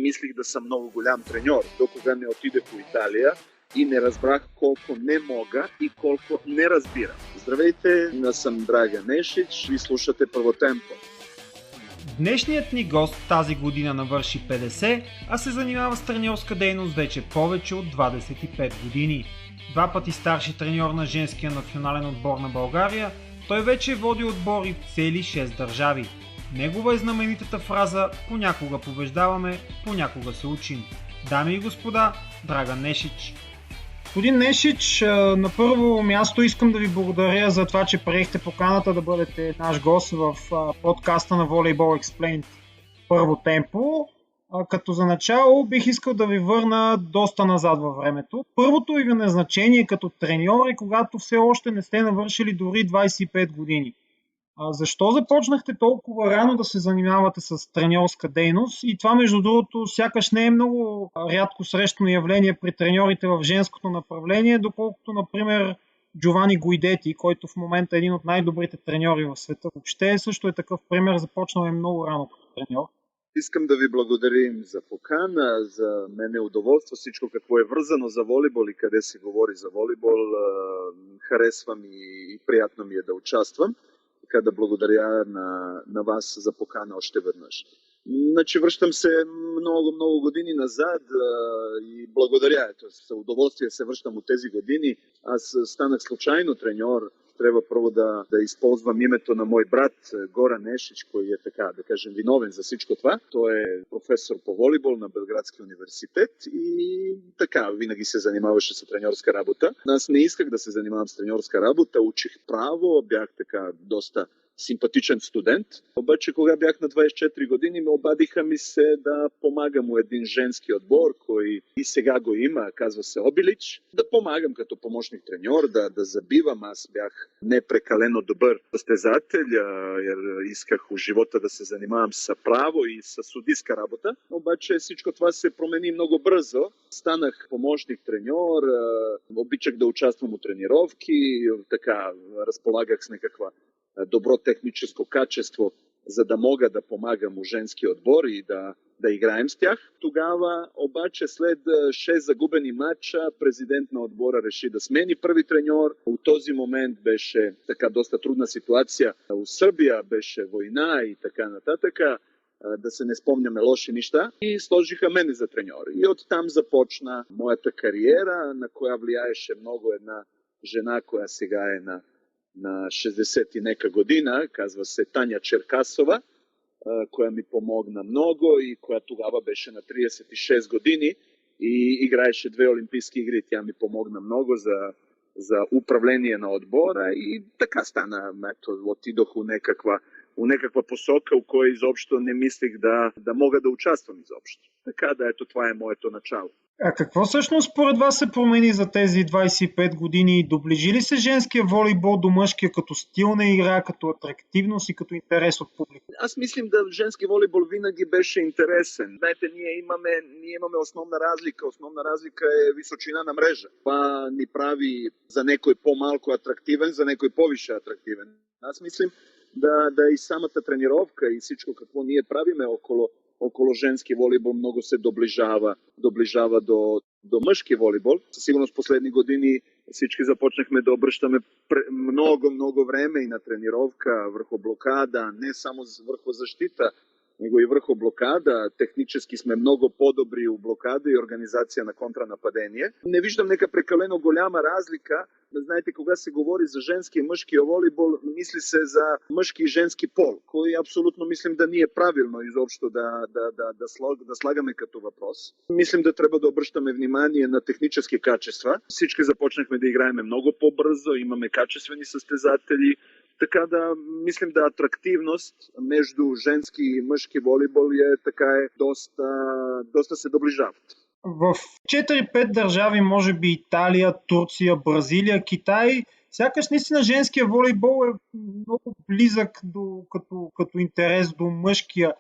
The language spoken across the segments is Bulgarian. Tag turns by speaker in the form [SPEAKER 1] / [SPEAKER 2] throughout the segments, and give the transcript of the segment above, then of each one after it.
[SPEAKER 1] мислих да съм много голям треньор, докога не отидох в Италия и не разбрах колко не мога и колко не разбирам. Здравейте, аз съм Драган Нешич и слушате Първотемпо.
[SPEAKER 2] Днешният ни гост тази година навърши 50, а се занимава с треньорска дейност вече повече от 25 години. Два пъти старши треньор на женския национален отбор на България, той вече води отбори в цели 6 държави. Негова е знаменитата фраза "Понякога побеждаваме, понякога се учим". Дами и господа, Драган Нешич.
[SPEAKER 3] Господин Нешич, на първо място искам да ви благодаря за това, че приехте поканата да бъдете наш гост в подкаста на Volleyball Explained Първо темпо. Като за начало бих искал да ви върна доста назад във времето. Първото ви назначение като треньор е когато все още не сте навършили дори 25 години. Защо започнахте толкова рано да се занимавате с треньорска дейност? И това, между другото, сякаш не е много рядко срещано явление при треньорите в женското направление, доколкото, например, Джовани Гуидети, който в момента е един от най-добрите треньори в света. Въобще също е такъв пример, започнал е много рано като треньор.
[SPEAKER 1] Искам да ви благодарим за покана, за мен е удоволство всичко какво е вързано за волейбол и къде се говори за волейбол. Харесвам и приятно ми е да участвам. Така да благодаря на вас за покана още веднъж. Значи връщам се много години назад и благодаря. С удоволствие се връщам от тези години. Аз станах случайно треньор. Трябва първо да използвам името на мой брат Гора Нешич, който е така, да кажем, виновен за всичко това. Той е професор по волейбол на Белградския университет и така, винаги се занимаваше с треньорска работа. Аз не исках да се занимавам с треньорска работа, учих право, бях така доста симпатичен студент. Обаче, кога бях на 24 години, обадиха ми се да помагам у един женски отбор, който и сега го има, казва се Обилич. Да помагам като помощник треньор, да забивам. Аз бях не прекалено добър състезател, исках у живота да се занимавам с право и с судийска работа. Обаче всичко това се промени много бързо. Станах помощник треньор, обичах да участвам у тренировки, така разполагах с някаква добро техническо качество, за да мога да помагам у женски отбор и да играем с тях. Тогава обаче след 6 загубени матча президент на отбора реши да смени първи треньор. От този момент беше така доста трудна ситуация. У Сърбия беше война и така нататък. Да се не спомняме лоши неща и сложиха мене за треньор. И оттам започна моята кариера, на коя влияеше много една жена, която сега е на 60 и нека година, казва се Таня Черкасова, която ми помогна много и която тогава беше на 36 години и играеше 2 олимпийски игри. Тя ми помогна много за управление на отбора и така стана. Отидох у някаква посока, у която изобщо не мислих да мога да участвам изобщо. Така да, ето това е моето начало.
[SPEAKER 3] А какво всъщност според вас се промени за тези 25 години? Доближи ли се женския волейбол до мъжкия като стил на игра, като атрактивност и като интерес от публика?
[SPEAKER 1] Аз мислим да женски волейбол винаги беше интересен. Знаете, ние имаме основна разлика. Основна разлика е височина на мрежа. Това ни прави за някой по-малко атрактивен, за някой повише атрактивен. Аз мислим да и самата тренировка и всичко какво ние правиме около женски волейбол много се доближава до мъжки волейбол. Със сигурност последни години всички започнахме да обръщаме много време и на тренировка върху блокада, не само върху защита, него и върху блокада. Технически сме много по-добри у блокада и организация на контранападение. Не виждам нека прекалено голяма разлика. Знаете, кога се говори за женски и мъжки волейбол, мисли се за мъжки и женски пол, кой абсолютно мислим да ни е правилно изобщо да слагаме като въпрос. Мислим да трябва да обръщаме внимание на технически качества. Всички започнахме да играем много по-бързо, имаме качествени състезатели. Така да мислим да атрактивност между женски и мъжки волейбол доста се доближават.
[SPEAKER 3] В 4-5 държави, може би Италия, Турция, Бразилия, Китай, сякаш наистина женския волейбол е много близък като интерес до мъжкия.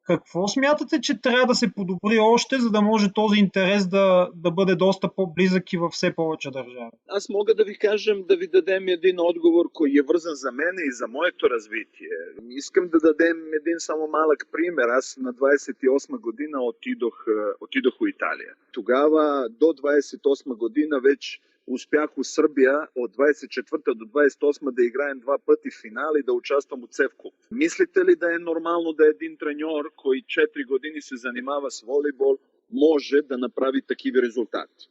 [SPEAKER 3] Какво смятате, че трябва да се подобри още, за да може този интерес да бъде доста по-близък и във все повече държави?
[SPEAKER 1] Аз мога да ви кажем, да ви дадем един отговор, кой е вързан за мен и за моето развитие. Искам да дадем един само малък пример. Аз на 28 година отидох у Италия. Тогава до 28 година вече успях у Сърбия от 24 до 28 да играем 2 пъти в финал и да участвам от СЕВ клуб. Мислите ли да е нормално да един треньор, който 4 години се занимава с волейбол, може да направи такива резултати?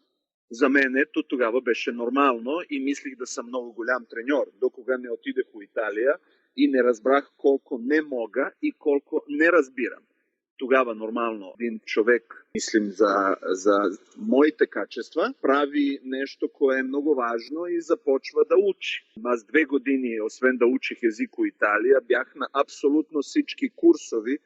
[SPEAKER 1] За мен ето тогава беше нормално и мислих да съм много голям треньор, докога не отидах у Италия и не разбрах колко не мога и колко не разбирам. Тогава нормално един човек, мислим за моите качества, прави нещо, кое е много важно и започва да учи. Аз 2 години, освен да учих език у Италия, бях на абсолютно всички курсови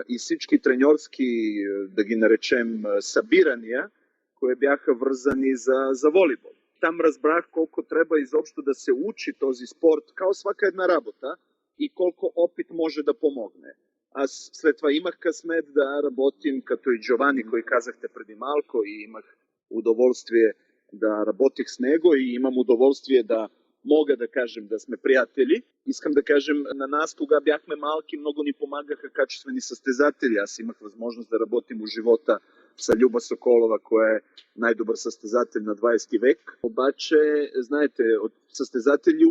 [SPEAKER 1] и всички треньорски, да ги наречем, събирания, които бяха вързани за волейбол. Там разбрах колко трябва изобщо да се учи този спорт, kao всяка една работа, и колко опит може да помогне. Аз след това имах късмет да работим като и Джовани, кой казахте преди малко, и имах удоволствие да работих с него и имам удоволствие да мога да кажем да сме приятели. Искам да кажем, на нас, кога бяхме малки, много ни помагаха качествени състезатели. Аз имах възможност да работим у живота с Люба Соколова, koja е най-добър състезател на 20 век. Обаче, знаете, от състезатели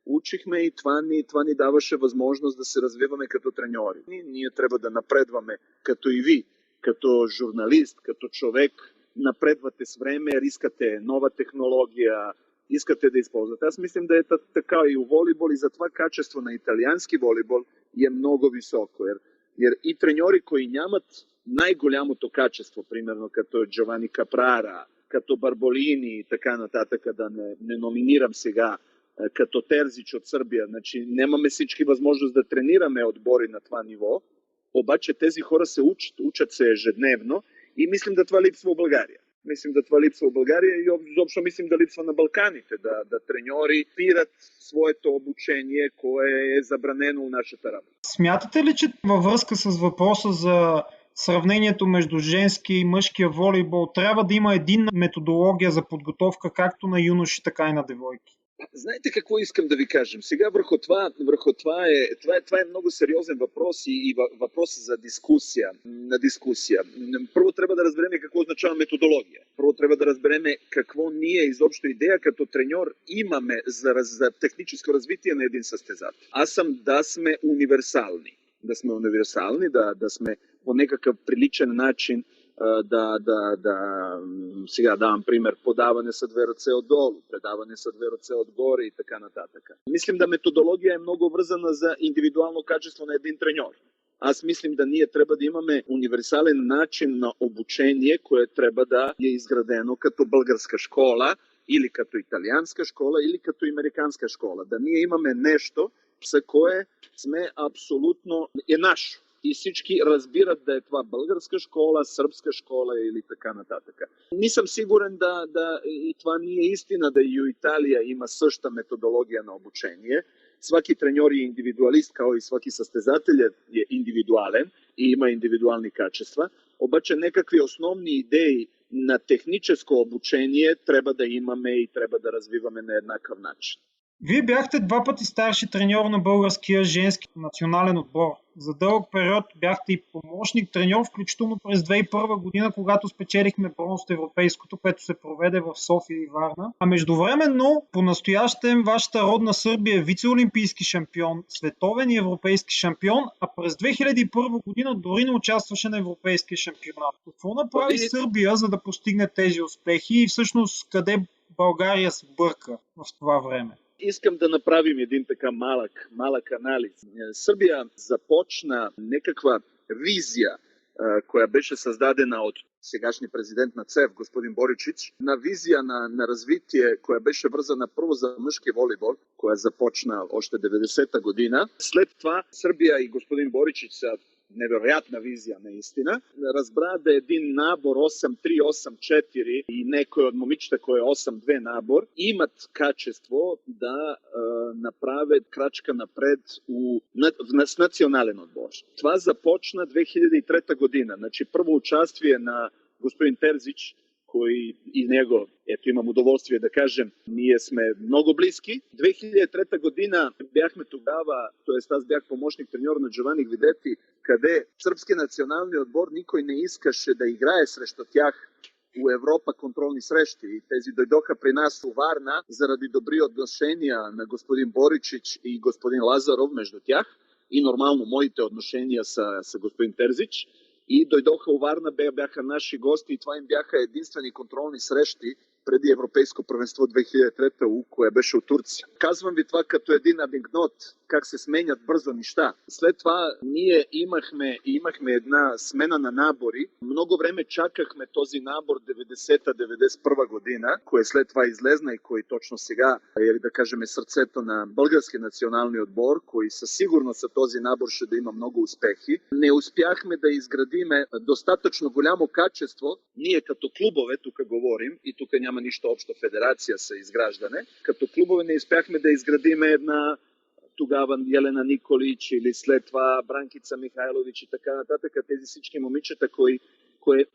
[SPEAKER 1] учихме и това ни даваше възможност да се развиваме като треньори. Ние трябва да напредваме като и ви, като журналист, като човек. Напредвате с време, искате нова технология, искате да използвате. Аз мислим да е така и у волейбол, и затова качество на италиански волейбол е много високо. И треньори, които нямат най-голямото качество, примерно като Джовани Капрара, като Барболини и така нататък, да не номинирам сега, като Терзич от Сърбия. Значи, нямаме всички възможност да тренираме отбори на това ниво, обаче тези хора се учат се ежедневно и мислим да това липсва в България. И изобщо мислим да липсва на Балканите, да треньори спират своето обучение, кое е забранено в нашата работа.
[SPEAKER 3] Смятате ли, че във връзка с въпроса за сравнението между женския и мъжкия волейбол трябва да има единна методология за подготовка както на юноши, така и на девойки?
[SPEAKER 1] Знаете какво искам да ви кажем? Сега върху това е много сериозен въпрос и въпрос за дискусия. Първо трябва да разберем какво означава методология. Първо трябва да разберем какво ние изобщо идея като треньор имаме за техническо развитие на един състезател. Аз съм да сме универсални. Да сме по някакъв приличен начин, сега давам пример, подаване са 2 ръце отдолу, предаване са 2 ръце отгоре и така нататък. Мислим да методология е много вързана за индивидуално качество на един треньор. Аз мислим да ние трябва да имаме универсален начин на обучение, което трябва да е изградено като българска школа, или като италианска школа, или като американска школа. Да ние имаме нещо, за кое сме абсолютно наше. И всички разбират да е това българска школа, сръбска школа или така нататък. Не съм сигурен и това не е истина, да и у Италия има същата методология на обучение. Всеки треньор е индивидуалист, kao и всеки състезател е индивидуален и има индивидуални качества. Обаче някакви основни идеи на техническо обучение трябва да имаме и трябва да развиваме на еднакъв начин.
[SPEAKER 3] Вие бяхте 2 пъти старши треньор на българския женски национален отбор. За дълъг период бяхте и помощник треньор, включително през 2001 година, когато спечелихме бронз от европейското, което се проведе в София и Варна. А междувременно, по-настоящем, вашата родна Сърбия е вице-олимпийски шампион, световен и европейски шампион, а през 2001 година дори не участваше на европейския шампионат. Какво направи Сърбия, за да постигне тези успехи и всъщност къде България сбърка в това време?
[SPEAKER 1] Искам да направим един така малък анализ. Сърбия започна някаква визия, която беше създадена от сегашния президент на ЦЕВ, господин Боричич, на визия на развитие, която беше вързана първо за мъжки волейбол, която започна още 90-та година. След това Сърбия и господин Боричич са невероятна визия наистина. Разбра да един набор 8-3-8-4 и некои од момичета кој е 8-2 набор имат качество да направят крачка напред с национален одбор. Това започна 2003 година. Значи прво участие на господин Терзич, кој и него, ето имам удоволствие да кажем, ние сме много близки. 2003 година бяхме тогава, т.е. аз бях помощник треньор на Джовани Гвидети, къде сръбски национални отбор никой не искаше да играе срещу тях у Европа контролни срещи. И тези дойдоха при нас у Варна заради добри отношения на господин Боричич и господин Лазаров между тях. И нормално моите отношения са господин Терзич. И дойдоха у Варна, бяха наши гости и това им бяха единствени контролни срещи преди Европейско първенство 2003, кое беше от Турция. Казвам ви това като един анекдот, как се сменят бързо неща. След това ние имахме една смена на набори. Много време чакахме този набор 90-91 година, кое след това излезна и кой точно сега е, да кажем, сърцето на български национални отбор, koji със сигурност за този набор ще да има много успехи. Не успяхме да изградиме достатъчно голямо качество. Ние като клубове, тук говорим, и тук няма нищо общо федерация с изграждане, като клубове не успяхме да изградиме една тогава Елена Николич или след това Бранкица Михайлович и така нататък. Тези всички момичета, кои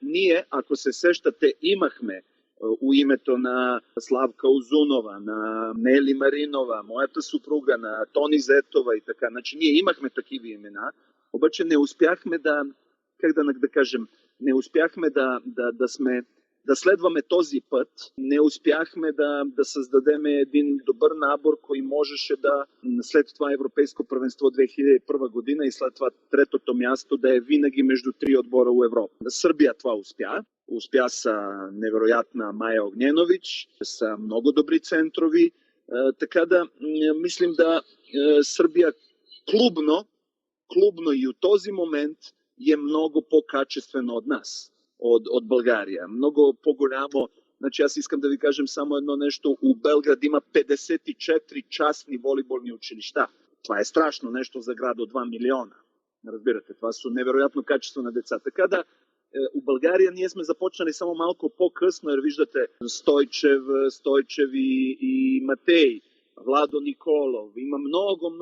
[SPEAKER 1] ние, ако се сещате, имахме у името на Славка Озунова, на Нели Маринова, моята съпруга, на Тони Зетова и така. Значи ние имахме такива имена, обаче не успяхме не успяхме да следваме този път, не успяхме да създадем един добър набор, който можеше да след това Европейско първенство 2001 година и след това третото място да е винаги между три отбора у Европа. Сърбия това успя. Успя са невероятна Майя Огненович, са много добри центрови. Така да мислим да Сърбия клубно и от този момент е много по-качествено от нас. От България. Много по-голямо. Значи аз искам да ви кажем само едно нещо. У Белград има 54 частни волейболни училища. Това е страшно нещо за град от 2 милиона. Разбирате, това са невероятно качество на деца. Така да, у България ние сме започнали само малко по-късно. Виждате Стойчев и Матей, Владо Николов. Има много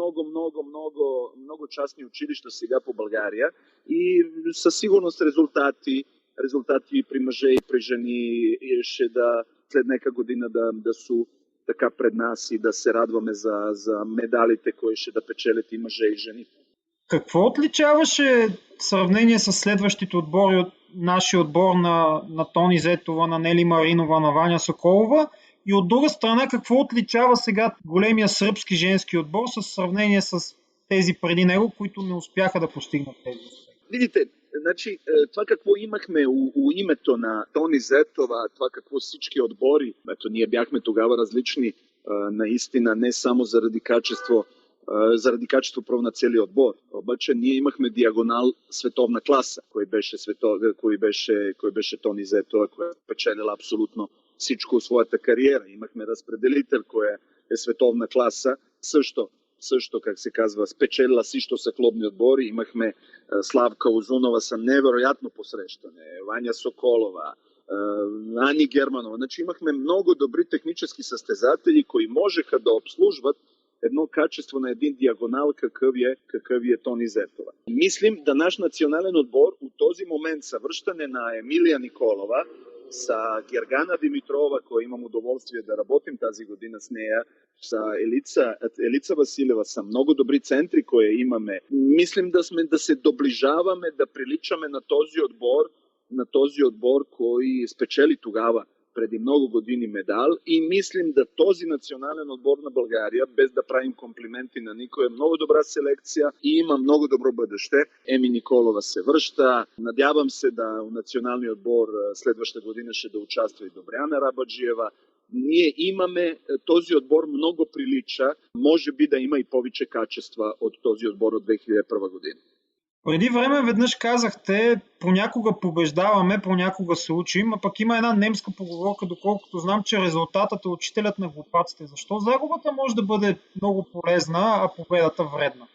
[SPEAKER 1] частни училища сега по България и със сигурност резултати при мъже и при жени ще да след нека година да са така пред нас и да се радваме за медалите, които ще да печелят и мъже и жени.
[SPEAKER 3] Какво отличаваше в сравнение с следващите отбори от нашия отбор на Тони Зетова, на Нели Маринова, на Ваня Соколова? И от друга страна, какво отличава сега големия сръбски женски отбор в сравнение с тези преди него, които не успяха да постигнат тези успехи?
[SPEAKER 1] Видите, значи, това какво имахме у името на Тони Зетова, това какво всички отбори, ето ние бяхме тогава различни, наистина не само заради качество право на целия отбор. Обаче ние имахме диагонал световна класа, кой беше Тони Зетова, koja печелила абсолютно всичко в своята кариера. Имахме разпределител, кой е световна класа, също, как се казва, спечелила всичко са клубни отбори. Имахме Славка Озунова са невероятно посрещане, Ваня Соколова, Ани Германова. Значи имахме много добри технически състезатели, които можеха да обслужват едно качество на един диагонал, какъв е Тони Зетова. Мислим да наш национален отбор от този момент съвръщане на Емилия Николова с Гергана Димитрова, koja имам удоволствие да работим тази година с нея, с Елица Василева, са много добри центри, които имаме. Мислим да се доближаваме, да приличаме на този отбор, който спечели тогава преди много години медал и мислим да този национален отбор на България, без да правим комплименти на никой, е много добра селекция и има много добро бъдеще. Еми Николова се връща. Надявам се да националния отбор следващата година ще да участва и Добряна Рабаджиева. Ние имаме, този отбор много прилича, може би да има и повече качества от този отбор от 2001 година.
[SPEAKER 3] Преди време веднъж казахте, понякога побеждаваме, понякога се учим, а пък има една немска поговорка, доколкото знам, че резултатът е учителят на глупаците. Защо загубата може да бъде много полезна, а победата вредна?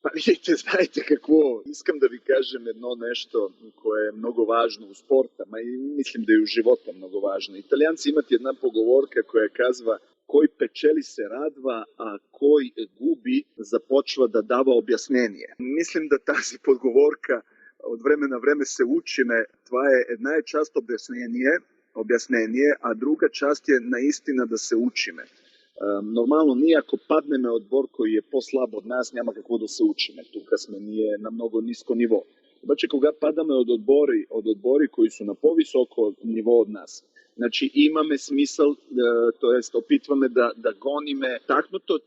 [SPEAKER 1] Pa vidite, знаете какво, искам да ви кажем едно нещо, кое е много важно у спорта, ма и мислим да и у живота много важно. Италианци имат една поговорка, koja казва: кой печели се радва, а кой губи започва да дава обяснение. Мислим да тази поговорка от време на време се учиме. Това е една част обяснение, а друга част е наистина да се учиме. Нормално, ние ако паднеме отбор koji je по-слаб от нас, няма какво да се учиме. Тук сме ние на много ниско ниво. Обаче, кога падаме от отбори koji su на по-високо ниво от нас, значи имаме смисъл, т.е. опитваме да гониме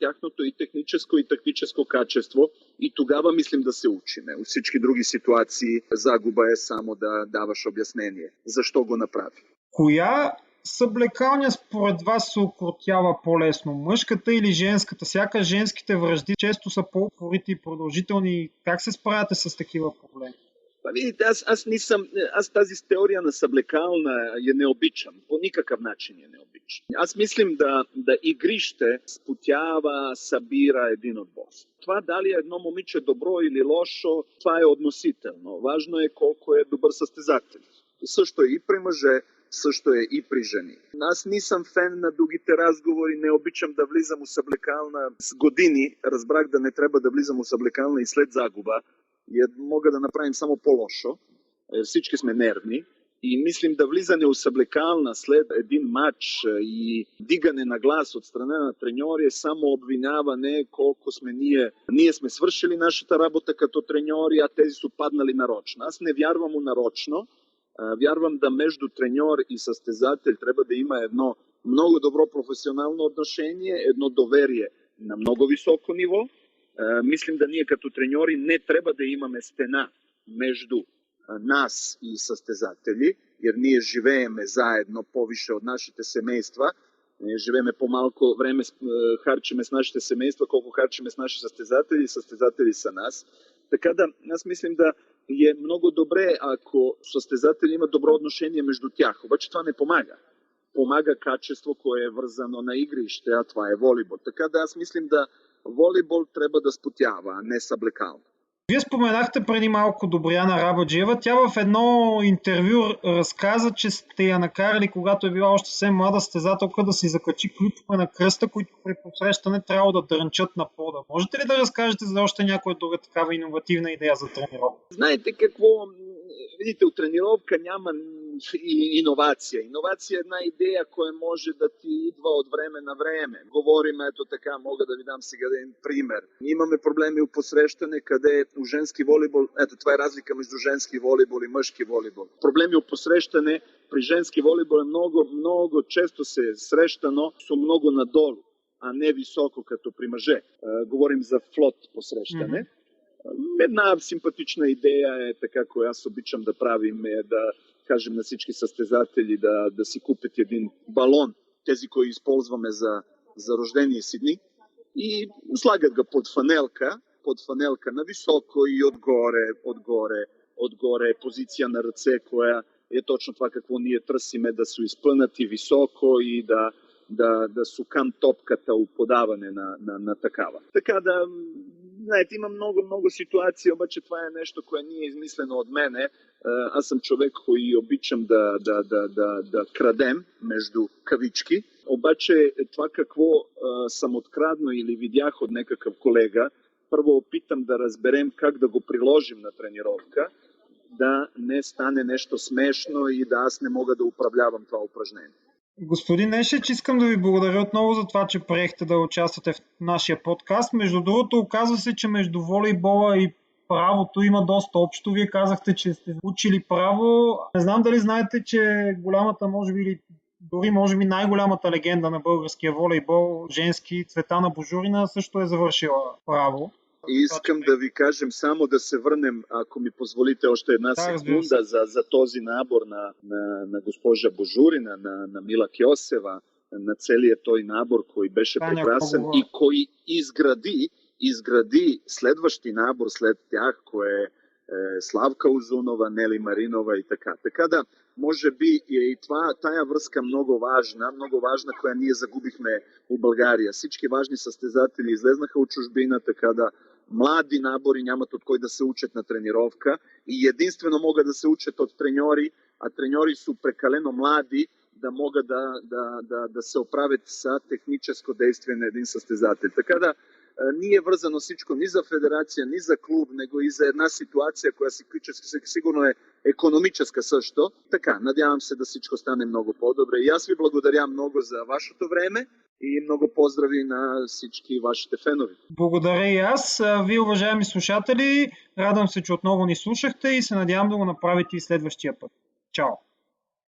[SPEAKER 1] тяхното и техническо и тактическо качество и тогава мислим да се учиме. У всички други ситуации загуба е само да даваш обяснение. Защо го направи?
[SPEAKER 3] Коя съблекалня според вас се укротява по-лесно? Мъжката или женската? Сякаш женските вражди често са по-упорити и продължителни. Как се справяте с такива проблеми?
[SPEAKER 1] Видите, аз тази теория на съблекална я не обичам. По никакъв начин я не обичам. Аз мислим да игрище спотява, събира един отбор. Това дали е едно момиче добро или лошо, това е относително. Важно е колко е добър състезател. Също е и при мъже, също е и при жени. Аз нисам фен на другите разговори, не обичам да влизам у съблекална с години. Разбрах да не трябва да влизам у съблекална и след загуба. И мога да направим само по-лошо. Всички сме нервни. И мислим да влизане у съблекална след един матч и дигане на глас от страна на треньори е само обвиняване колко сме ние. Ние сме свършили нашата работа като треньори, а тези са паднали нарочно. Аз не вярвам у нарочно. Вярвам да между треньор и състезател трябва да има едно много добро професионално отношение, едно доверие на много високо ниво. Мислим да ние като треньори не трябва да имаме стена между нас и състезатели, jer ние живееме заедно повише от нашите семейства. Ние живееме по-малко време, харчиме с нашите семейства, колко харчиме с наши състезатели и състезатели са нас. Така да, аз мислим да е много добре, ако състезатели имат добро отношение между тях. Обаче това не помага. Помага качество, кое е вързано на игрище, а това е волейбол. Така да аз мислим да волейбол трябва да спотява, а не съблекално.
[SPEAKER 3] Вие споменахте преди малко Добрияна Рабаджиева. Тя в едно интервю разказа, че сте я накарали, когато е била още съвсем млада състезателка, да си закачи ключове на кръста, които при посрещане трябва да дрънчат на пода. Можете ли да разкажете за още някоя друга такава иновативна идея за тренировка?
[SPEAKER 1] Знаете какво? Видите, от тренировка няма иновация. Иновация е една идея, която може да ти идва от време на време. Говорим, ето така, мога да ви дам сега един пример. Имаме проблеми у посрещане, къде у женски волейбол, ето това е разлика между женски волейбол и мъжки волейбол. Проблеми у посрещане при женски волейбол е много често се е срещано с много надолу, а не високо като при мъже. Говорим за флот посрещане. Една симпатична идея е така, която аз обичам да правим, е да кажем на всички състезатели да си купят един балон, тези, които използваме за рождение си дни, и слагат го под фанелка на високо и отгоре е позиция на ръце, koja е точно това какво ние търсиме, да се изпънати високо и да сукам топката у подаване на такава. Така да, знаете, има много ситуации, обаче това е нещо, което не е измислено от мене. Аз съм човек, който обичам да крадем между кавички. Обаче това какво съм откраднал или видях от някакъв колега, първо опитам да разберем как да го приложим на тренировка, да не стане нещо смешно и да аз не мога да управлявам това упражнение.
[SPEAKER 3] Господин Нешич, искам да ви благодаря отново за това, че приехте да участвате в нашия подкаст. Между другото, оказва се, че между волейбола и правото има доста общо. Вие казахте, че сте учили право. Не знам дали знаете, че голямата, може би най-голямата легенда на българския волейбол, женски, Цветана Божурина, също е завършила право.
[SPEAKER 1] Искам да ви кажем само да се върнем, ако ми позволите още една секунда, за този набор на госпожа Божурина, на Мила Кьосева, на целият той набор, който беше прекрасен и който изгради следващи набор след тях, кое е Славка Узунова, Нели Маринова и така. Така да, може би и тая връзка много важна, която ние загубихме у България. Всички важни състезатели излезнаха от чужбина, така да Млади набори нямат от кой да се учат на тренировка и единствено могат да се учат от треньори, а треньори са прекалено млади да могат да се оправят с техническо действие на един състезател. Така да nije вързано всичко ни за федерация, ни за клуб, него и за една ситуация, която сигурно е економическа също. Така, надявам се да всичко стане много по-добре. И аз ви благодаря много за вашето време и много поздрави на всички вашите фенови.
[SPEAKER 3] Благодаря и аз. Вие, уважаеми слушатели, радвам се, че отново ни слушахте и се надявам да го направите и следващия път. Чао!